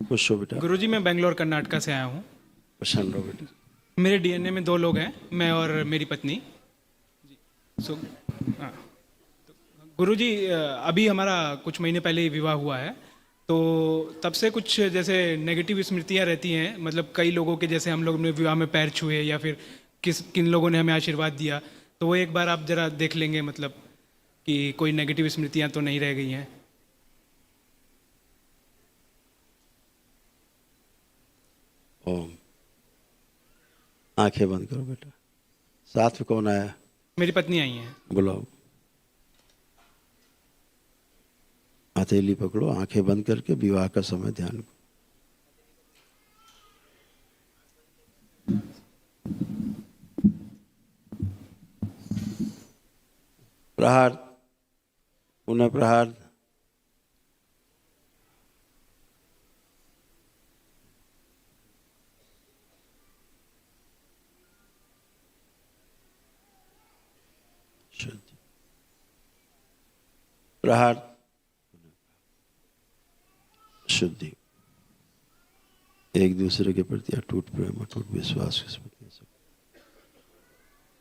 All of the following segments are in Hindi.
खुश हो बेटा, गुरुजी मैं बेंगलोर कर्नाटका से आया हूँ। प्रसन्न रहो बेटा। मेरे डीएनए में 2 लोग हैं, मैं और मेरी पत्नी। सो हाँ, गुरुजी अभी हमारा कुछ महीने पहले ही विवाह हुआ है। तो तब से कुछ जैसे नेगेटिव स्मृतियाँ रहती हैं, मतलब कई लोगों के जैसे हम लोग ने विवाह में पैर छुए या फिर किन लोगों ने हमें आशीर्वाद दिया। तो वो एक बार आप ज़रा देख लेंगे, मतलब कि कोई नेगेटिव स्मृतियाँ तो नहीं रह गई हैं। ओम। आंखें बंद करो बेटा। साथ में कौन आया? मेरी पत्नी आई हैं। बुलाओ। हथेली पकड़ो, आंखें बंद करके विवाह का समय ध्यान करो। प्रहार, पुनः प्रहार। शुद्धि, प्रहार, शुद्धि। एक दूसरे के प्रति अटूट प्रेम, अटूट विश्वास के प्रति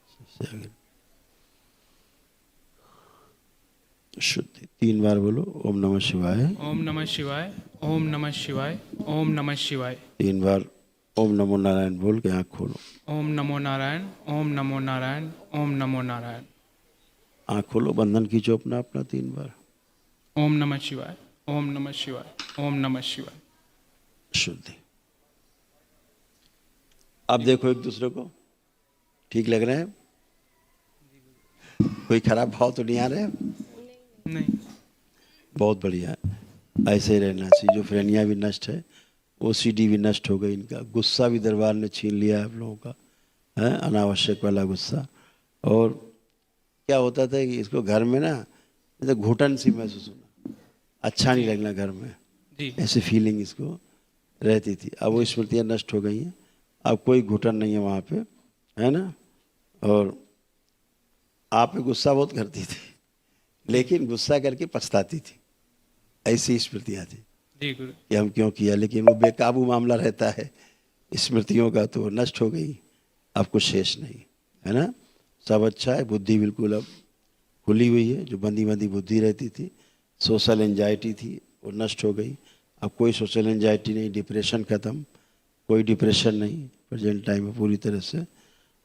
सबसे आगे। शुद्धि। 3 बार बोलो, ओम नमः शिवाय। ओम नमः शिवाय, ओम नमः शिवाय, ओम नमः शिवाय। 3 बार ओम नमो नारायण बोल के आँख खोलो। ओम नमो नारायण, ओम नमो नारायण, ओम नमो नारायण। आँख खोलो, बंधन खींचो अपना अपना 3 बार। ओम नमः शिवाय, ओम नमः शिवाय, ओम नमः शिवाय। शुद्धि। अब देखो एक दूसरे को, ठीक लग रहे हैं? कोई खराब भाव तो नहीं आ रहे? नहीं। बहुत बढ़िया, ऐसे ही रहना चाहिए। जो फ्रेनिया भी नष्ट है, ओसीडी भी नष्ट हो गई इनका, गुस्सा भी दरबार ने छीन लिया है आप लोगों का, है अनावश्यक वाला गुस्सा। और क्या होता था कि इसको घर में ना तो घुटन सी महसूस होना, अच्छा नहीं लगना घर में, जी ऐसी फीलिंग इसको रहती थी। अब वो स्मृतियाँ नष्ट हो गई हैं, अब कोई घुटन नहीं है वहाँ पे, है ना। और आप पे गुस्सा बहुत करती थी, लेकिन गुस्सा करके पछताती थी, ऐसी स्मृतियाँ थी जी गुरु। कि हम क्यों किया। लेकिन वो बेकाबू मामला रहता है स्मृतियों का, तो नष्ट हो गई, अब कुछ शेष नहीं, है ना। सब अच्छा है, बुद्धि बिल्कुल अब खुली हुई है। जो बंदी बंदी बुद्धि रहती थी, सोशल एंजाइटी थी, वो नष्ट हो गई। अब कोई सोशल एंजाइटी नहीं, डिप्रेशन ख़त्म, कोई डिप्रेशन नहीं प्रेजेंट टाइम में पूरी तरह से।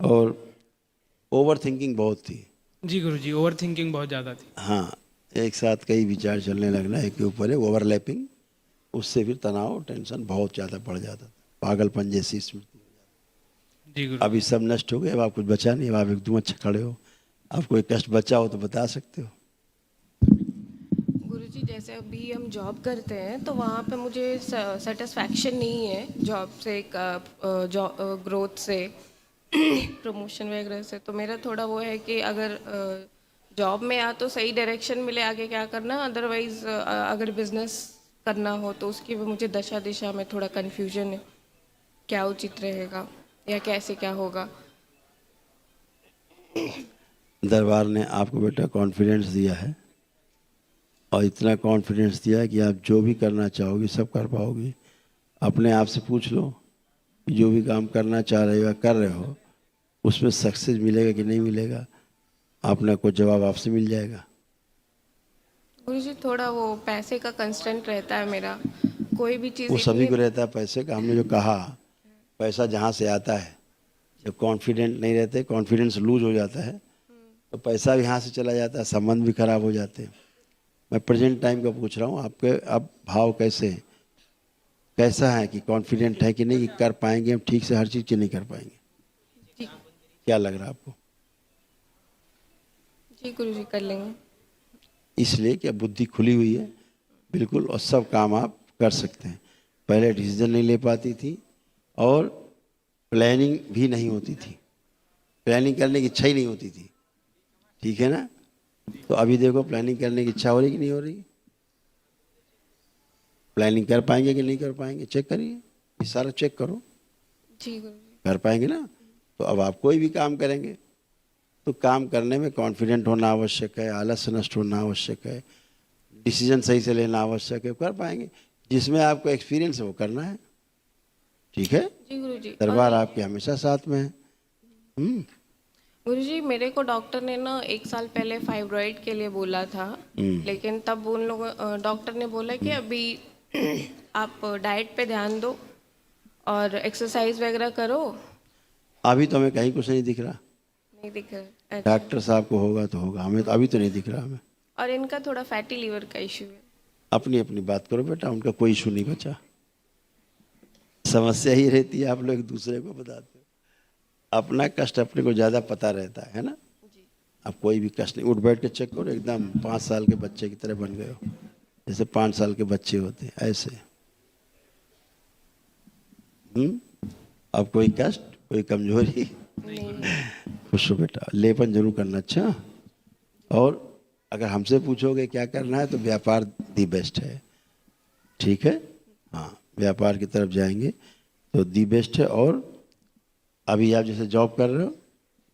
और ओवर थिंकिंग बहुत थी। जी गुरु जी, ओवर थिंकिंग बहुत ज़्यादा थी। हाँ, एक साथ कई विचार चलने लगना एक के ऊपर है, ओवरलैपिंग, उससे फिर तनाव टेंशन बहुत ज़्यादा बढ़ जाता था, पागलपन जैसी स्मृति। जी गुरु। अभी सब नष्ट हो गए, अब आप कुछ बचा नहीं, अब आप एकदम अच्छे खड़े हो। अब कोई कष्ट बचा हो तो बता सकते हो। गुरुजी जैसे अभी हम जॉब करते हैं तो वहाँ पे मुझे सेटिस्फैक्शन नहीं है जॉब से, ग्रोथ से, प्रमोशन वगैरह से। तो मेरा थोड़ा वो है कि अगर जॉब में या तो सही डायरेक्शन मिले आगे क्या करना, अदरवाइज अगर बिजनेस करना हो तो उसकी भी मुझे दशा दिशा में थोड़ा कन्फ्यूजन है, क्या उचित रहेगा या कैसे क्या होगा। दरबार ने आपको बेटा कॉन्फिडेंस दिया है, और इतना कॉन्फिडेंस दिया है कि आप जो भी करना चाहोगे सब कर पाओगे। अपने आप से पूछ लो कि जो भी काम करना चाह रहे हो या कर रहे हो, उसमें सक्सेस मिलेगा कि नहीं मिलेगा, अपना कुछ जवाब आपसे मिल जाएगा। गुरुजी थोड़ा वो पैसे का कंस्टेंट रहता है मेरा, कोई भी चीज़ वो सभी इतनी। को रहता है पैसे का। हमने जो कहा, पैसा जहाँ से आता है, जब कॉन्फिडेंट नहीं रहते, कॉन्फिडेंस लूज हो जाता है, तो पैसा भी यहाँ से चला जाता है, संबंध भी खराब हो जाते हैं। मैं प्रेजेंट टाइम का पूछ रहा हूँ आपके, अब भाव कैसे हैं, कैसा है कि कॉन्फिडेंट है कि नहीं, कि कर पाएंगे हम ठीक से हर चीज़ की नहीं कर पाएंगे? जी क्या लग रहा है आपको? जी गुरुजी कर लेंगे। इसलिए कि अब बुद्धि खुली हुई है बिल्कुल, और सब काम आप कर सकते हैं। पहले डिसीजन नहीं ले पाती थी, और प्लानिंग भी नहीं होती थी, प्लानिंग करने की इच्छा ही नहीं होती थी, ठीक है ना। तो अभी देखो प्लानिंग करने की इच्छा हो रही कि नहीं हो रही? प्लानिंग कर पाएंगे कि नहीं कर पाएंगे, चेक करिए, ये सारा चेक करो। जी गुरुजी। कर पाएंगे ना, तो अब आप कोई भी काम करेंगे तो काम करने में कॉन्फिडेंट होना आवश्यक है, आलस्य नष्ट होना आवश्यक है, डिसीजन सही से लेना आवश्यक है, कर पाएंगे। जिसमें आपको एक्सपीरियंस है वो करना है, ठीक है। जी गुरुजी। दरबार आपके हमेशा साथ में है। गुरुजी मेरे को डॉक्टर ने ना 1 साल पहले फाइब्रॉइड के लिए बोला था, लेकिन तब उन लोगों डॉक्टर ने बोला कि अभी आप डाइट पे ध्यान दो और एक्सरसाइज वगैरह करो। अभी तो हमें कहीं कुछ नहीं दिख रहा। नहीं दिख रहा। अच्छा। डॉक्टर साहब को होगा तो होगा, हमें तो अभी तो नहीं दिख रहा हमें। और इनका थोड़ा फैटी लीवर का इशू है। अपनी अपनी बात करो बेटा, उनका कोई इशू नहीं बचा। समस्या ही रहती है आप लोग एक दूसरे को बताते हो, अपना कष्ट अपने को ज़्यादा पता रहता है ना। अब कोई भी कष्ट नहीं, उठ बैठ के चेक करो, एकदम 5 साल के बच्चे की तरह बन गए हो, जैसे 5 साल के बच्चे होते हैं ऐसे। अब कोई कष्ट, कोई कमजोरी? खुश हो बेटा, लेपन जरूर करना। अच्छा, और अगर हमसे पूछोगे क्या करना है तो व्यापार दी बेस्ट है, ठीक है। हाँ, व्यापार की तरफ जाएंगे तो दी बेस्ट है। और अभी आप जैसे जॉब कर रहे हो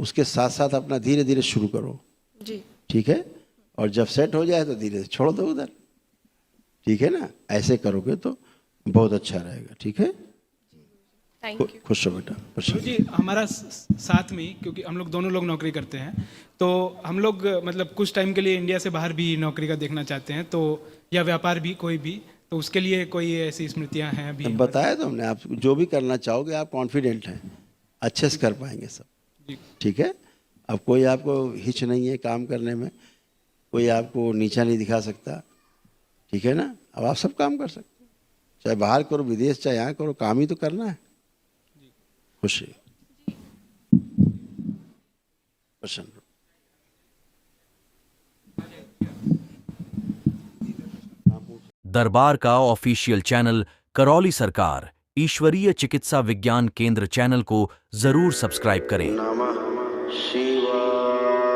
उसके साथ साथ अपना धीरे धीरे शुरू करो जी। ठीक है। और जब सेट हो जाए तो धीरे से छोड़ दो उधर, ठीक है ना। ऐसे करोगे तो बहुत अच्छा रहेगा, ठीक है। Thank you. खुश हो बेटा, खुश हो। गुरु जी हमारा साथ में ही, क्योंकि हम लोग दोनों लोग नौकरी करते हैं, तो हम लोग मतलब कुछ टाइम के लिए इंडिया से बाहर भी नौकरी का देखना चाहते हैं, तो या व्यापार भी कोई भी, तो उसके लिए कोई ऐसी स्मृतियां हैं अभी? बताया तो हमने, आप जो भी करना चाहोगे आप कॉन्फिडेंट हैं, अच्छे से कर पाएंगे सब, जी। ठीक है। अब कोई आपको हिच नहीं है काम करने में, कोई आपको नीचा नहीं दिखा सकता, ठीक है ना। अब आप सब काम कर सकते हो, चाहे बाहर करो, विदेश, चाहे यहाँ करो, काम ही तो करना है। खुशी, प्रसन्न। दरबार का ऑफिशियल चैनल करौली सरकार ईश्वरीय चिकित्सा विज्ञान केंद्र चैनल को जरूर सब्सक्राइब करें। नमः शिवाय।